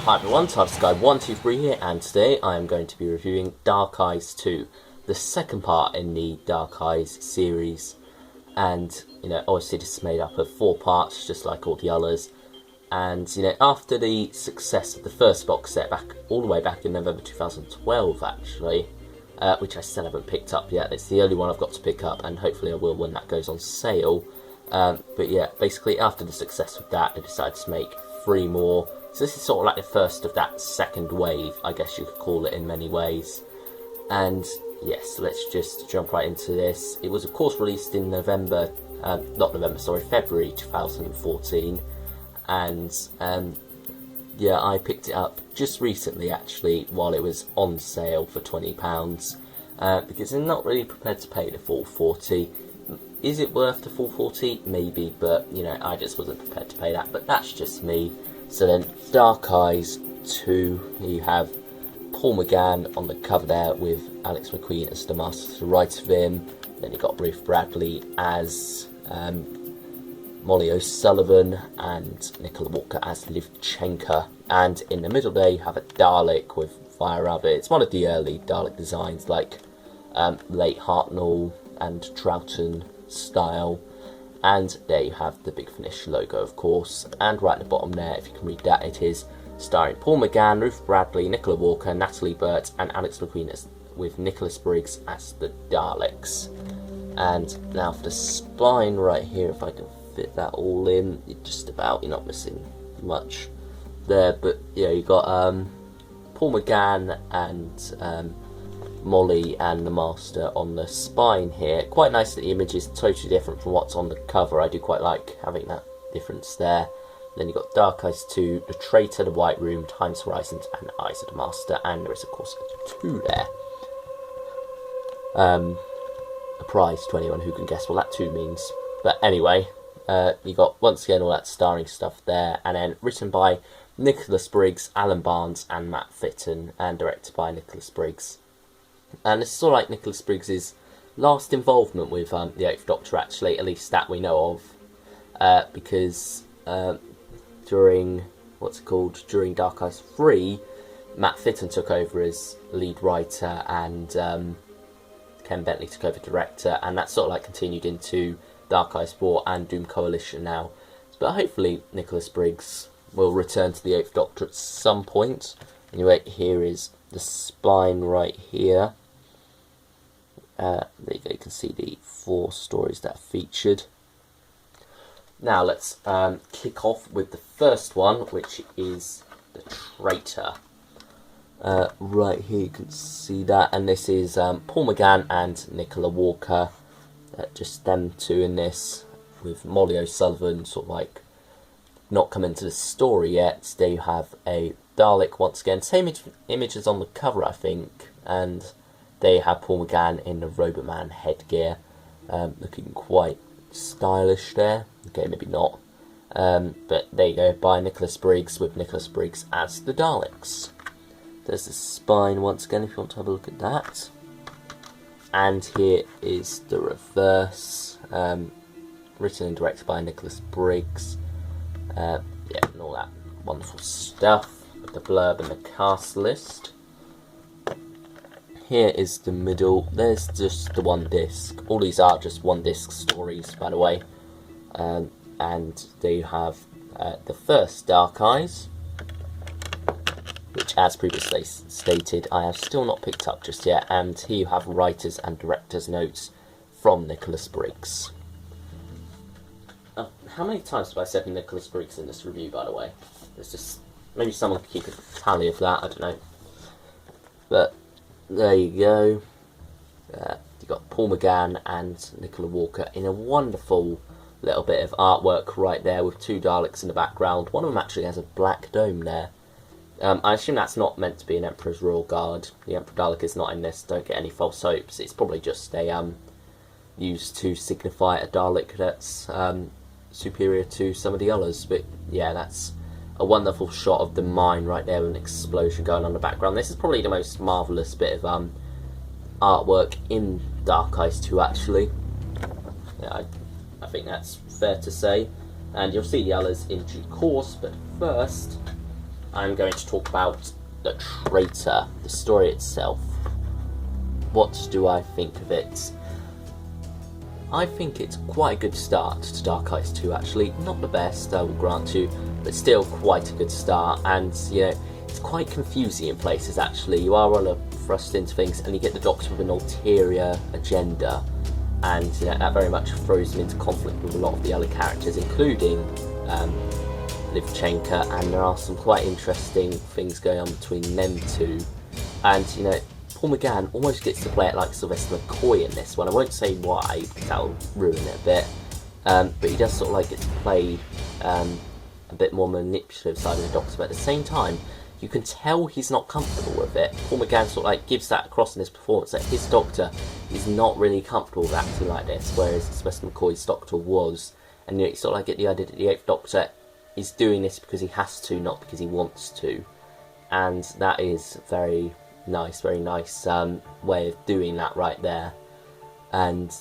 Hi everyone, Tardy-box123 here, and today I am going to be reviewing Darkeyes 2, the second part in the Darkeyes series. And, obviously this is made up of 4 parts, just like all the others. And, after the success of the first box set, all the way back in November 2012 actually, which I still haven't picked up yet. It's the only one I've got to pick up, and hopefully I will when that goes on sale. But yeah, basically after the success of that, they decided to make 3 more. So this is sort of like the first of that second wave, I guess you could call it in many ways. And yes, let's just jump right into this. It was of course released in February 2014. And yeah, I picked it up just recently actually, while it was on sale for £20. Because I'm not really prepared to pay the full 40. Is it worth the full 40? Maybe, but I just wasn't prepared to pay that. But that's just me. So then, Darkeyes 2, you have Paul McGann on the cover there with Alex McQueen as the master to the right of him. Then you've got Ruth Bradley as Molly O'Sullivan and Nicola Walker as Livchenka. And in the middle there you have a Dalek with Fire Rabbit. It's one of the early Dalek designs, like late Hartnell and Troughton style. And there you have the Big Finish logo, of course. And right at the bottom there, if you can read that, it is starring Paul McGann, Ruth Bradley, Nicola Walker, Natalie Burt, and Alex McQueen with Nicholas Briggs as the Daleks. And now for the spine right here, if I can fit that all in, just about, you're not missing much there. But yeah, you got Paul McGann and Molly and the Master on the spine here. Quite nice that the image is totally different from what's on the cover. I do quite like having that difference there. Then you've got Darkeyes 2, the Traitor, the White Room, Time's Horizons, and Eyes of the Master. And there is of course a 2 there. A prize to anyone who can guess what that 2 means. But anyway, you got once again all that starring stuff there, and then written by Nicholas Briggs, Alan Barnes, and Matt Fitton, and directed by Nicholas Briggs. And it's sort of like Nicholas Briggs' last involvement with the 8th Doctor, actually, at least that we know of. Because during Darkeyes 3, Matt Fitton took over as lead writer, and Ken Bentley took over director, and that sort of like continued into Darkeyes 4 and Doom Coalition now. But hopefully Nicholas Briggs will return to the 8th Doctor at some point. Anyway, here is the spine right here. There you go, you can see the 4 stories that are featured. Now let's kick off with the first one, which is the Traitor. Right here you can see that, and this is Paul McGann and Nicola Walker. Just them 2 in this, with Molly O'Sullivan sort of like not come into the story yet. There you have a Dalek once again, same image as on the cover I think, and there you have Paul McGann in the Robotman headgear, looking quite stylish there. Okay, maybe not, but there you go, by Nicholas Briggs, with Nicholas Briggs as the Daleks. There's the spine once again if you want to have a look at that. And here is the reverse, written and directed by Nicholas Briggs. Yeah, and all that wonderful stuff. The blurb and the cast list. Here is the middle. There's just the 1 disc. All these are just 1 disc stories, by the way. And there you have the first Darkeyes, which, as previously stated, I have still not picked up just yet. And here you have writers and directors' notes from Nicholas Briggs. How many times have I said Nicholas Briggs in this review, by the way? There's just... maybe someone could keep a tally of that, I don't know. But there you go. You've got Paul McGann and Nicola Walker in a wonderful little bit of artwork right there, with 2 Daleks in the background. One of them actually has a black dome there. I assume that's not meant to be an Emperor's Royal Guard. The Emperor Dalek is not in this, don't get any false hopes. It's probably just a used to signify a Dalek that's superior to some of the others. But yeah, that's a wonderful shot of the mine right there with an explosion going on in the background. This is probably the most marvellous bit of artwork in Darkeyes 2 actually. Yeah, I think that's fair to say. And you'll see the others in due course, but first I'm going to talk about the Traitor, the story itself. What do I think of it? I think it's quite a good start to Dark Eyes 2 actually. Not the best, I will grant you, but still quite a good start. And, you know, it's quite confusing in places actually. You are rather thrust into things and you get the Doctor with an ulterior agenda. And, you know, that very much throws him into conflict with a lot of the other characters, including Livchenko, and there are some quite interesting things going on between them two. And, you know, Paul McGann almost gets to play it like Sylvester McCoy in this one. I won't say why, because that'll ruin it a bit. But he does sort of like get to play a bit more manipulative side of the Doctor, but at the same time, you can tell he's not comfortable with it. Paul McGann sort of like gives that across in his performance, that his Doctor is not really comfortable with acting like this, whereas Sylvester McCoy's Doctor was. And, you know, you sort of like get the idea that the Eighth Doctor is doing this because he has to, not because he wants to. And that is very nice way of doing that right there. And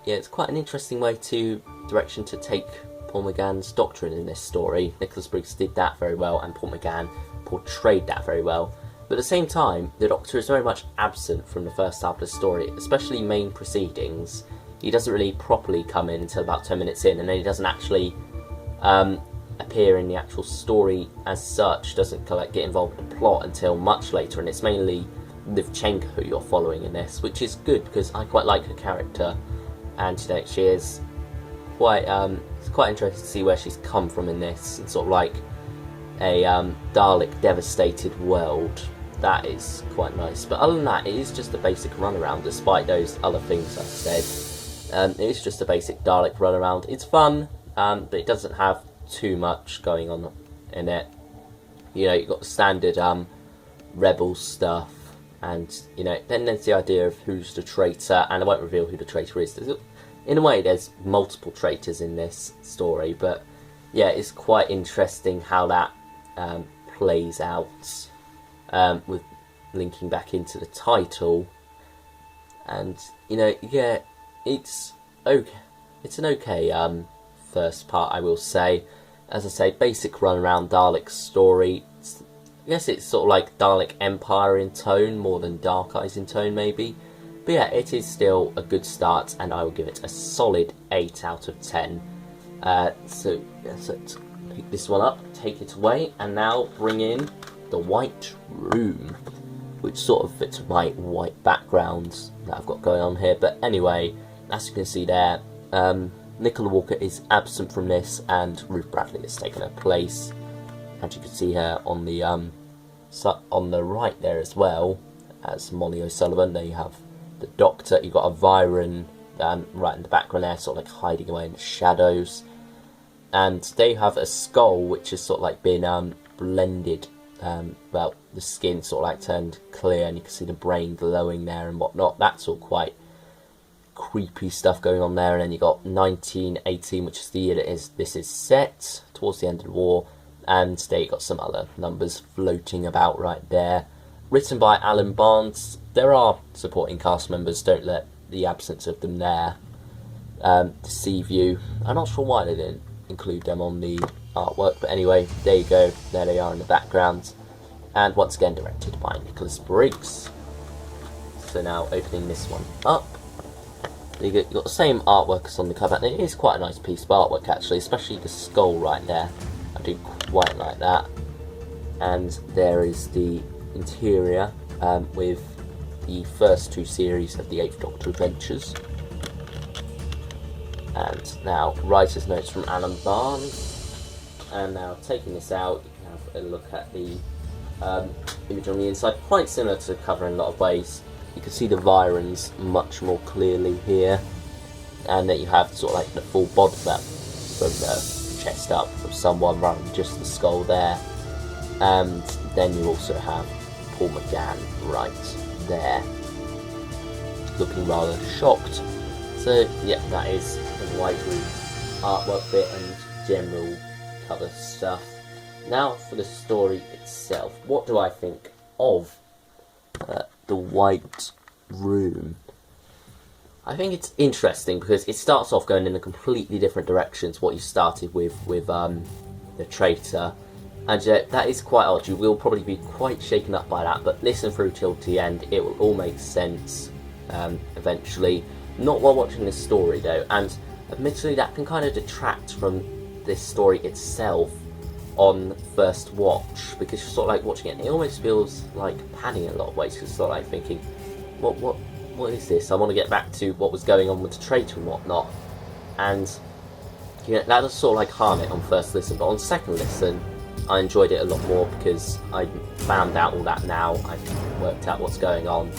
yeah, it's quite an interesting direction to take Paul McGann's doctrine in this story. Nicholas Briggs did that very well, and Paul McGann portrayed that very well. But at the same time, the Doctor is very much absent from the first half of the story, especially main proceedings. He doesn't really properly come in until about 10 minutes in, and then he doesn't actually appear in the actual story as such, doesn't get involved in the plot until much later, and it's mainly Livchenko who you're following in this, which is good because I quite like her character, and, you know, she is quite it's quite interesting to see where she's come from in this, and sort of like a Dalek devastated world. That is quite nice, but other than that, it is just a basic runaround despite those other things I've said. It is just a basic Dalek runaround. It's fun, but it doesn't have too much going on in it. You know, you've got the standard rebel stuff, and, you know, then there's the idea of who's the traitor, and I won't reveal who the traitor is. In a way, there's multiple traitors in this story, but yeah, it's quite interesting how that plays out, with linking back into the title. And, you know, yeah, it's okay. It's an okay first part, I will say. As I say, basic run around Dalek story. I guess it's sort of like Dalek Empire in tone more than Dark Eyes in tone, maybe. But yeah, it is still a good start, and I will give it a solid 8 out of 10. So let's pick this one up, take it away, and now bring in the White Room, which sort of fits with my white background that I've got going on here. But anyway, as you can see there, Nicola Walker is absent from this, and Ruth Bradley has taken her place. And you can see her on the right there as well as Molly O'Sullivan. There you have the Doctor. You've got a Viren right in the background there, sort of like hiding away in the shadows. And they have a skull which has sort of like been blended. Well, the skin sort of like turned clear, and you can see the brain glowing there and whatnot. That's all quite creepy stuff going on there. And then you got 1918, which is the year this is set, towards the end of the war, and there you got some other numbers floating about right there. Written by Alan Barnes. There are supporting cast members, don't let the absence of them there deceive you. I'm not sure why they didn't include them on the artwork, but anyway, there you go, there they are in the background, and once again directed by Nicholas Briggs. So now opening this one up, you've got the same artwork as on the cover, and it is quite a nice piece of artwork actually, especially the skull right there. I do quite like that. And there is the interior with the first 2 series of the 8th Doctor Adventures. And now writer's notes from Alan Barnes. And now taking this out, you can have a look at the image on the inside, quite similar to the cover in a lot of ways. You can see the Virens much more clearly here, and that you have sort of like the full body map from the chest up of someone rather than just the skull there. And then you also have Paul McGann right there, looking rather shocked. So yeah, that is the White Room artwork bit and general cover stuff. Now for the story itself, what do I think of the White Room? I think it's interesting because it starts off going in a completely different direction to what you started with the Traitor. And that is quite odd. You will probably be quite shaken up by that, but listen through till the end. It will all make sense eventually. Not while watching this story though, and admittedly that can kind of detract from this story itself on first watch, because you're sort of like watching it and it almost feels like panning in a lot of ways, because you're sort of like thinking, what is this? I want to get back to what was going on with the Traitor and whatnot. And that does sort of like harm it on first listen, but on second listen I enjoyed it a lot more, because I found out all that now, I've worked out what's going on,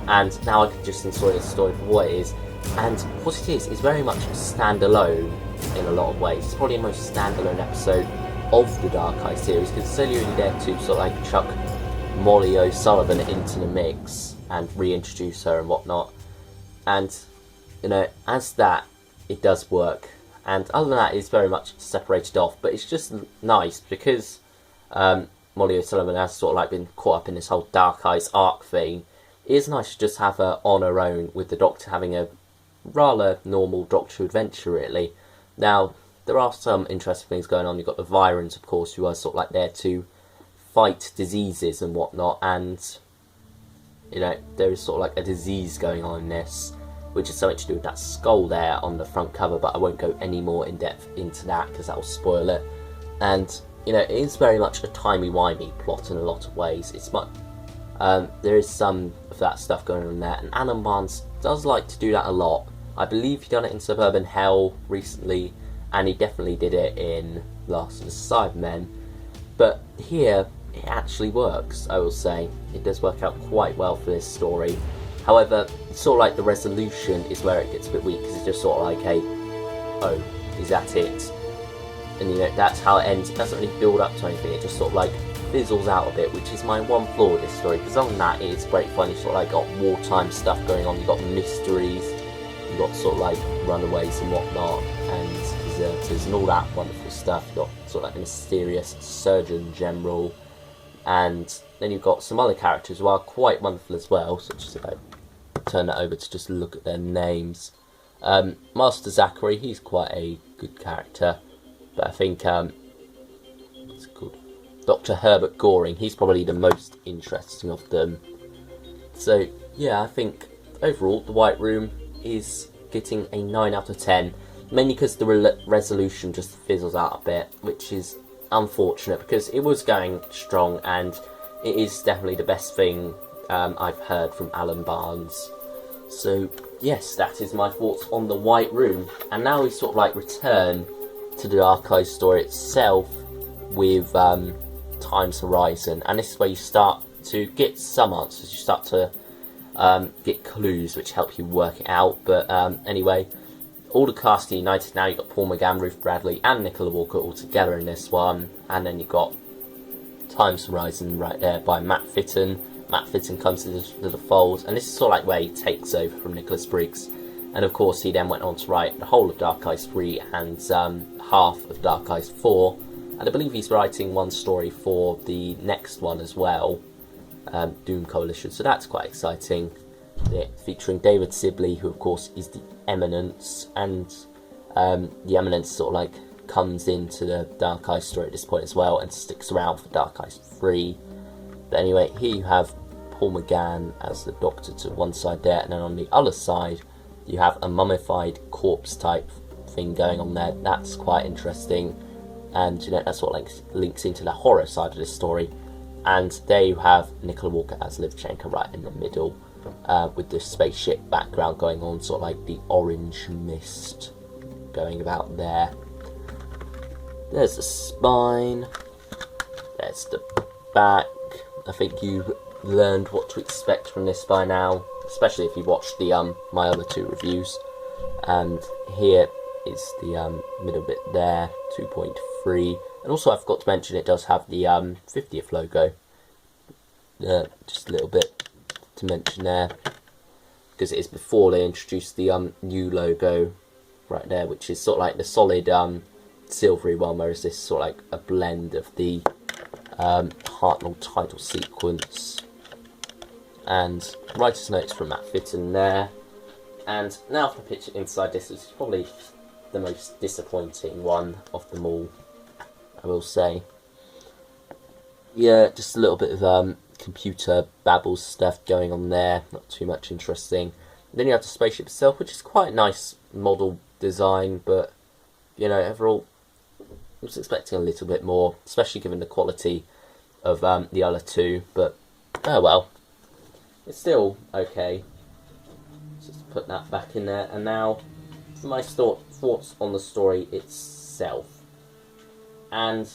and now I can just enjoy the story for what it is. And what it is very much standalone in a lot of ways. It's probably the most standalone episode of the Dark Eye series, because it's only really there to sort of like chuck Molly O'Sullivan into the mix and reintroduce her and whatnot. And, as that, it does work. And other than that, it's very much separated off. But it's just nice, because Molly O'Sullivan has sort of like been caught up in this whole Dark Eyes arc thing. It is nice to just have her on her own, with the Doctor having a rather normal Doctor adventure, really. Now, there are some interesting things going on. You've got the Virons, of course, who are sort of like there to fight diseases and whatnot. And, there is sort of like a disease going on in this, which is something to do with that skull there on the front cover, but I won't go any more in depth into that because that will spoil it. And, it is very much a timey-wimey plot in a lot of ways. It's much, there is some of that stuff going on there, and Alan Barnes does like to do that a lot. I believe he done it in Suburban Hell recently, and he definitely did it in Last of the Cybermen. But here, it actually works, I will say. It does work out quite well for this story. However, it's sort of like the resolution is where it gets a bit weak, because it's just sort of like oh, is that it? And that's how it ends. It doesn't really build up to anything, it just sort of like fizzles out a bit, which is my one flaw with this story. Because other than that, it's great fun. You've sort of like got wartime stuff going on, you've got mysteries, you've got sort of like runaways and whatnot, and deserters and all that wonderful stuff. You've got sort of like a mysterious Surgeon General, and then you've got some other characters who are quite wonderful as well, such as if I turn that over to just look at their names. Master Zachary, he's quite a good character, but I think, what's it called? Dr. Herbert Goring, he's probably the most interesting of them. So, yeah, I think overall the White Room is getting a 9 out of 10, mainly because the resolution just fizzles out a bit, which is unfortunate, because it was going strong, and it is definitely the best thing I've heard from Alan Barnes. So, yes, that is my thoughts on the White Room. And now we sort of like return to the Dark Eye story itself with Time's Horizon, and this is where you start to get some answers. You start to get clues which help you work it out. But anyway, all the cast are united now. You've got Paul McGann, Ruth Bradley and Nicola Walker all together in this one, and then you've got Time's Horizon right there by Matt Fitton. Matt Fitton comes into the fold, and this is sort of like where he takes over from Nicholas Briggs. And of course he then went on to write the whole of Dark Eyes 3 and half of Dark Eyes 4, and I believe he's writing one story for the next one as well, Doom Coalition, so that's quite exciting. Featuring David Sibley, who of course is the Eminence, and the Eminence sort of like comes into the Dark Eyes story at this point as well, and sticks around for Dark Eyes 3. But anyway, here you have Paul McGann as the Doctor to one side there, and then on the other side you have a mummified corpse type thing going on there. That's quite interesting, and that's what links into the horror side of this story. And there you have Nicola Walker as Livchenko right in the middle, with the spaceship background going on, sort of like the orange mist going about there. There's the spine, there's the back. I think you've learned what to expect from this by now, especially if you watched the my other two reviews. And here is the middle bit there, 2.3. And also I forgot to mention it does have the 50th logo. Just a little bit to mention there, because it is before they introduced the new logo right there, which is sort of like the solid silvery one, whereas this is sort of like a blend of the Hartnell title sequence. And writer's notes from Matt Fitton there. And now for the picture inside this, which is probably the most disappointing one of them all, I will say. Yeah, just a little bit of computer babble stuff going on there. Not too much interesting. Then you have the spaceship itself, which is quite a nice model design, but you know, overall, I was expecting a little bit more, especially given the quality of the other two. But oh well, it's still okay. Just put that back in there, and now for my thoughts on the story itself. And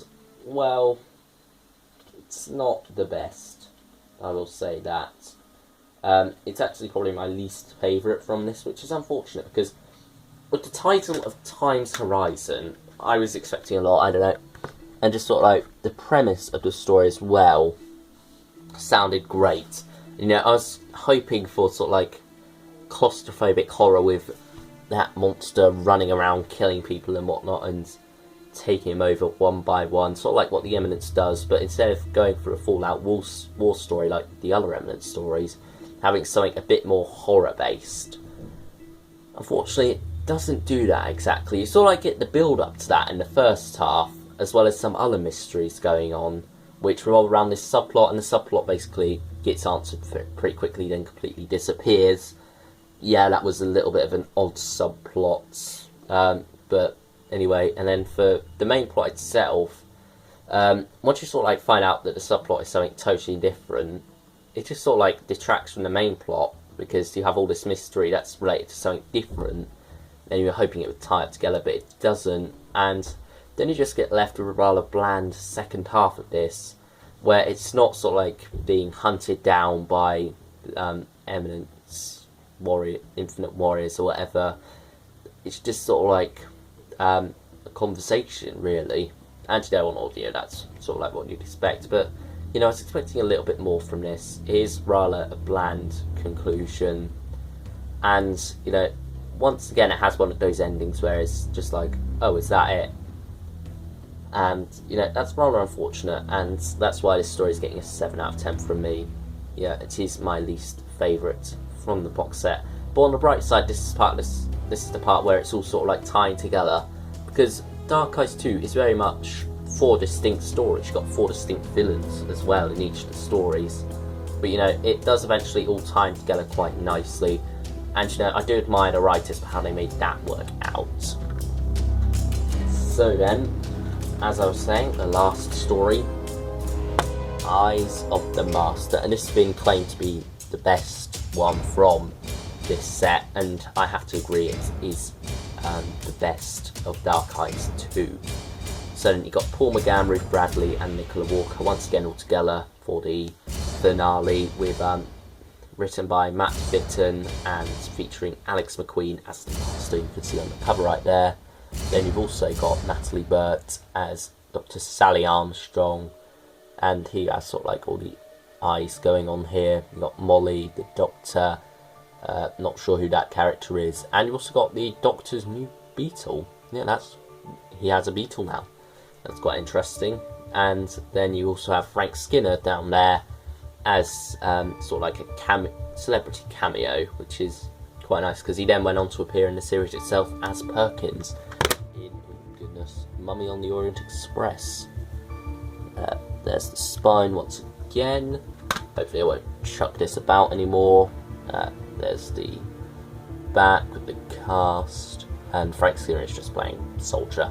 well, it's not the best, I will say that. It's actually probably my least favourite from this, which is unfortunate because with the title of Time's Horizon, I was expecting a lot, I don't know, and just sort of like the premise of the story as well sounded great. You know, I was hoping for sort of like claustrophobic horror with that monster running around killing people and whatnot and taking him over one by one, sort of like what the Eminence does, but instead of going for a full-out war story like the other Eminence stories, having something a bit more horror-based. Unfortunately, it doesn't do that exactly. You sort of like get the build-up to that in the first half, as well as some other mysteries going on, which revolve around this subplot, and the subplot basically gets answered pretty quickly, then completely disappears. Yeah, that was a little bit of an odd subplot, but anyway, and then for the main plot itself, once you sort of like find out that the subplot is something totally different, it just sort of like detracts from the main plot, because you have all this mystery that's related to something different, and you're hoping it would tie it together, but it doesn't, and then you just get left with a rather bland second half of this, where it's not sort of like being hunted down by Eminence Infinite Warriors or whatever. It's just sort of like a conversation, really. And you know, on audio, that's sort of like what you'd expect, but you know, I was expecting a little bit more from this. It is rather a bland conclusion, and you know, once again, it has one of those endings where it's just like, oh, is that it? And you know, that's rather unfortunate, and that's why this story is getting a 7 out of 10 from me. Yeah, it is my least favourite from the box set. But on the bright side, this is the part where it's all sort of like tying together, because Dark Eyes 2 is very much 4 distinct stories. You've got 4 distinct villains as well in each of the stories, but you know, it does eventually all tie together quite nicely, and you know, I do admire the writers for how they made that work out. So then, as I was saying, the last story, Eyes of the Master, and this has been claimed to be the best one from this set, and I have to agree, it is the best of Dark Eyes 2. So then you got Paul McGann, Ruth Bradley and Nicola Walker once again all together for the finale, with written by Matt Fitton and featuring Alex McQueen as the Master, you can see on the cover right there. Then you've also got Natalie Burt as Dr. Sally Armstrong, and he has sort of like all the eyes going on here. You've got Molly, the Doctor, not sure who that character is, and you've also got the Doctor's new Beetle. Yeah, he has a Beetle now. That's quite interesting. And then you also have Frank Skinner down there as sort of like a celebrity cameo, which is quite nice, because he then went on to appear in the series itself as Perkins in, oh goodness, Mummy on the Orient Express. There's the spine once again. Hopefully I won't chuck this about anymore. There's the back with the cast, and Frank Skinner is just playing Soldier.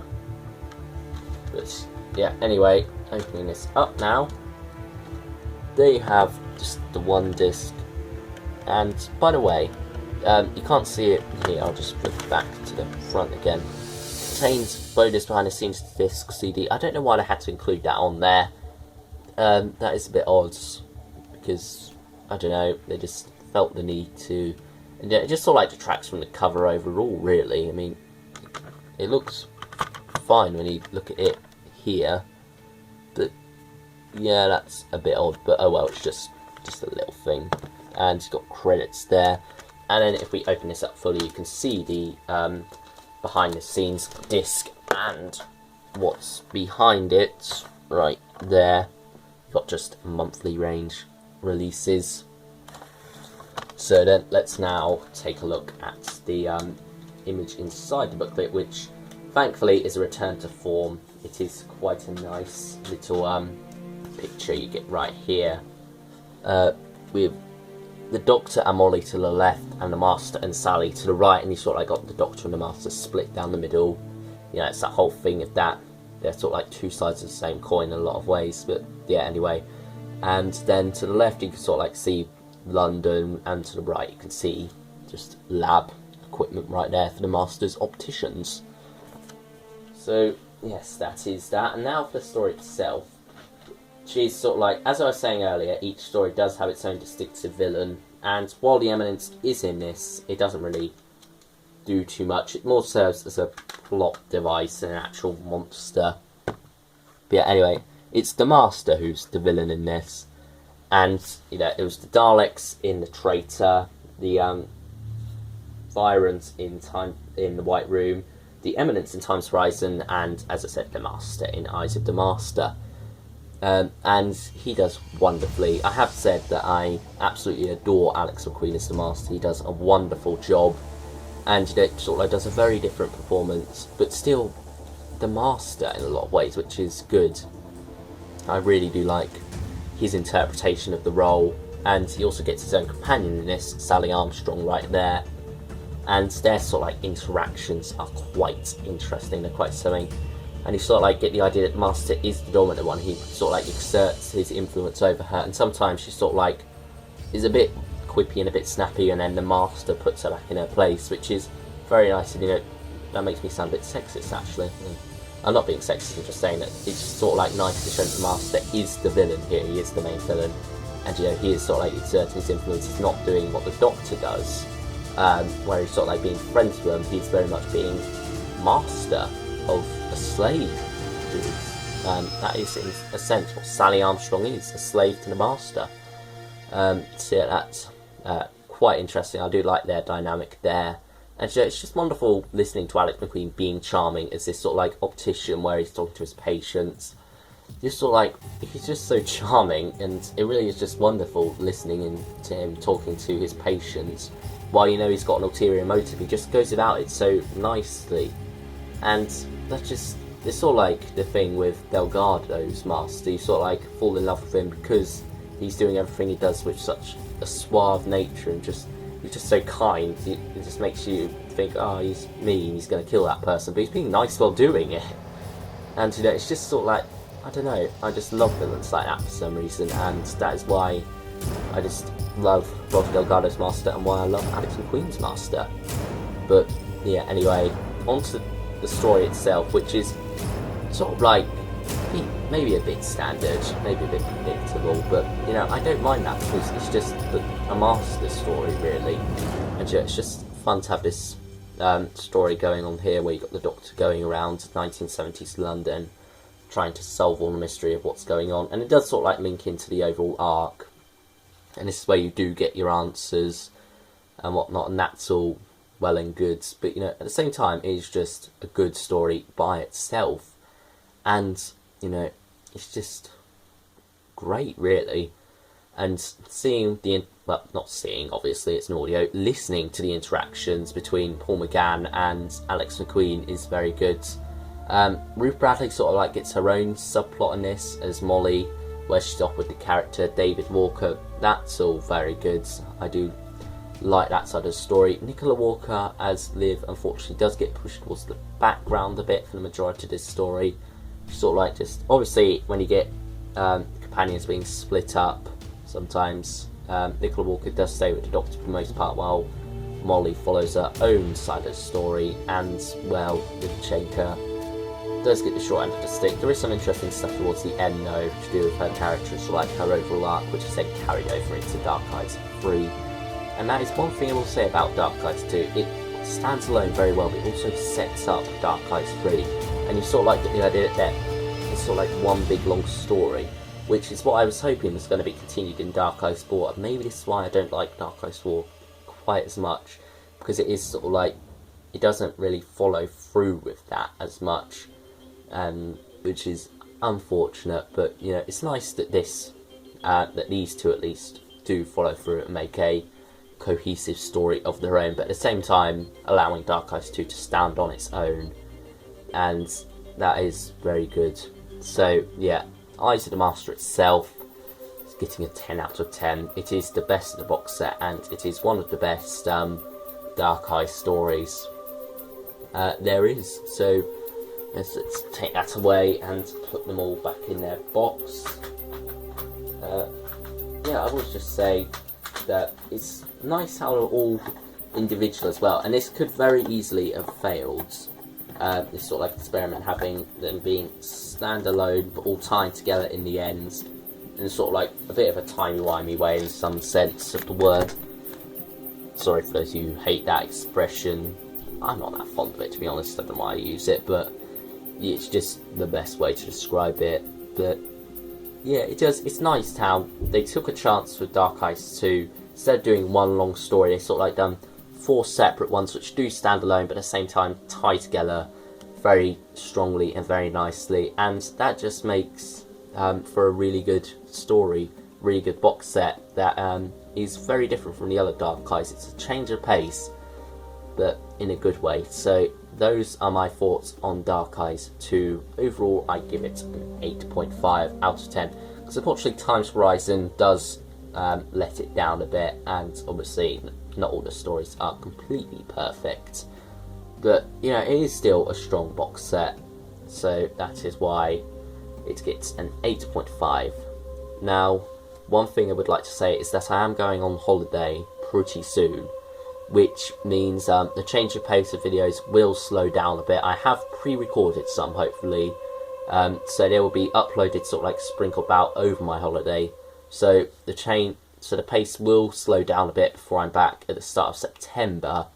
But yeah, anyway, opening this up now, there you have just the one disc. And by the way, you can't see it here, I'll just flip it back to the front again. It contains bonus behind the scenes disc CD. I don't know why they had to include that on there. That is a bit odd, because I don't know, they just felt the need to, and it just sort of like detracts from the cover overall, really. I mean, it looks fine when you look at it here, but yeah, that's a bit odd, but oh well, it's just a little thing. And it's got credits there, and then if we open this up fully, you can see the behind the scenes disc and what's behind it right there. You've got just monthly range releases. So then let's now take a look at the image inside the booklet, which thankfully is a return to form. It is quite a nice little picture you get right here, with the Doctor and Molly to the left, and the Master and Sally to the right, and you sort of like got the Doctor and the Master split down the middle. You know, it's that whole thing of that. They're sort of like two sides of the same coin in a lot of ways, but yeah, anyway. And then to the left you can sort of like see London, and to the right you can see just lab equipment right there for the Master's opticians. So yes, that is that. And now for the story itself. She's sort of like, as I was saying earlier, each story does have its own distinctive villain, and while the Eminence is in this, it doesn't really do too much. It more serves as a plot device than an actual monster. But yeah, anyway, it's the Master who's the villain in this, and you know, it was the Daleks in the Traitor, the Byrons in the White Room, the Eminence in Time's Horizon, and as I said, the Master in Eyes of the Master. And he does wonderfully. I have said that I absolutely adore Alex McQueen as the Master. He does a wonderful job, and you know, sort of like does a very different performance, but still the Master in a lot of ways, which is good. I really do like his interpretation of the role, and he also gets his own companion in this, Sally Armstrong, right there. And their sort of like interactions are quite interesting. They're quite something. And you sort of like get the idea that the Master is the dominant one. He sort of like exerts his influence over her, and sometimes she sort of like is a bit quippy and a bit snappy, and then the Master puts her back in her place, which is very nice. And you know, that makes me sound a bit sexist actually. I'm not being sexist, I'm just saying that it's just sort of like nice to show that the Master is the villain here. He is the main villain, and you know, he is sort of like exerting his influence. He's not doing what the Doctor does, where he's sort of like being friends with him. He's very much being master of a slave. That is in a sense what Sally Armstrong is, a slave to the Master. So yeah, that's quite interesting. I do like their dynamic there. And so it's just wonderful listening to Alex McQueen being charming as this sort of like optician where he's talking to his patients. Just sort of like, he's just so charming, and it really is just wonderful listening to him talking to his patients. While you know he's got an ulterior motive, he just goes about it so nicely. And that's just, it's sort of like the thing with Delgado's Master. You sort of like fall in love with him because he's doing everything he does with such a suave nature, and just he's just so kind. It just makes you think, oh, he's mean, he's going to kill that person, but he's being nice while doing it. And you know, it's just sort of like, I don't know, I just love villains like that for some reason, and that is why I just love Roger Delgado's Master and why I love Alex McQueen's Master. But yeah, anyway, on to the story itself, which is sort of like maybe a bit standard, maybe a bit predictable, but you know, I don't mind that because it's just a Master story really, and it's just fun to have this story going on here where you got the Doctor going around 1970s London trying to solve all the mystery of what's going on, and it does sort of like link into the overall arc, and this is where you do get your answers and whatnot, and that's all well and good, but you know, at the same time it is just a good story by itself, and you know, it's just great really. And seeing not seeing, obviously it's an audio, listening to the interactions between Paul McGann and Alex McQueen is very good. Ruth Bradley sort of like gets her own subplot in this as Molly, where she's off with the character David Walker. That's all very good. I do like that side of the story. Nicola Walker as Liv unfortunately does get pushed towards the background a bit for the majority of this story. Sort of like, just obviously when you get companions being split up, sometimes Nicola Walker does stay with the Doctor for the most part, while Molly follows her own side of the story, and well, Lukashenko does get the short end of the stick. There is some interesting stuff towards the end though to do with her character, so like her overall arc, which is then carried over into Dark Eyes 3. And that is one thing I will say about Dark Eyes 2. It stands alone very well, but it also sets up Dark Eyes 3. And you sort of like get the idea that it's sort of like one big long story, which is what I was hoping was going to be continued in Dark Eyes 4. And maybe this is why I don't like Dark Eyes 4 quite as much, because it is sort of like, it doesn't really follow through with that as much, which is unfortunate. But you know, it's nice that that these two at least do follow through and make a cohesive story of their own, but at the same time allowing Dark Eyes 2 to stand on its own, and that is very good. So yeah, Eyes of the Master itself is getting a 10 out of 10. It is the best of the box set, and it is one of the best Dark Eye stories there is. So let's take that away and put them all back in their box. Yeah, I would just say that it's nice how they're all individual as well, and this could very easily have failed. This sort of like experiment, having them being standalone but all tying together in the end, in sort of like a bit of a timey-wimey way in some sense of the word. Sorry for those who hate that expression. I'm not that fond of it, to be honest. I don't know why I use it, but it's just the best way to describe it. But yeah, it's nice how they took a chance with Dark Eyes 2. Instead of doing one long story, they sort of like done 4 separate ones which do stand alone but at the same time tie together very strongly and very nicely, and that just makes for a really good story, really good box set that is very different from the other Dark Eyes. It's a change of pace, but in a good way. So those are my thoughts on Dark Eyes 2. Overall, I give it an 8.5 out of 10, because unfortunately Time's Horizon does let it down a bit, and obviously not all the stories are completely perfect, but you know, it is still a strong box set, so that is why it gets an 8.5. Now, one thing I would like to say is that I am going on holiday pretty soon, which means the change of pace of videos will slow down a bit. I have pre-recorded some, hopefully, so they will be uploaded sort of like sprinkled about over my holiday, so the pace will slow down a bit before I'm back at the start of September.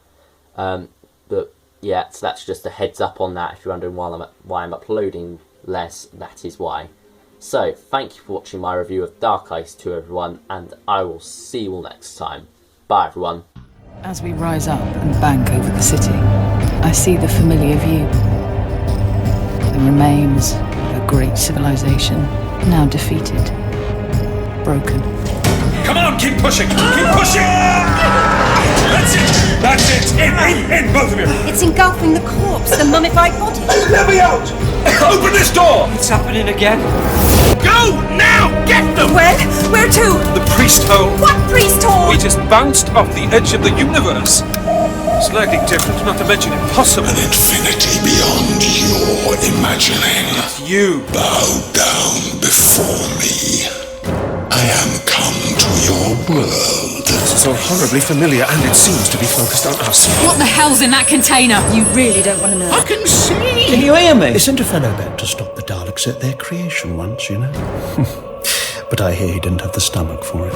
But yeah, so that's just a heads up on that. If you're wondering why I'm uploading less, that is why. So, thank you for watching my review of Dark Eyes 2, everyone, and I will see you all next time. Bye, everyone. As we rise up and bank over the city, I see the familiar view. The remains of a great civilization, now defeated, broken. Come on, keep pushing! Keep pushing! That's it! That's it! In, both of you! It's engulfing the corpse, the mummified body. Let me out! Open this door! It's happening again. Go! Now! Get them! When? Where to? The priest hole. What priest hole? We just bounced off the edge of the universe. Slightly different, not to mention impossible. An infinity beyond your imagining. It's you. Bow down before me. I am come to your world. It's so horribly familiar, and it seems to be focused on us. What the hell's in that container? You really don't want to know. I can see! Can you hear me? Isn't a fellow bent to stop the Daleks at their creation once, you know? But I hear he didn't have the stomach for it.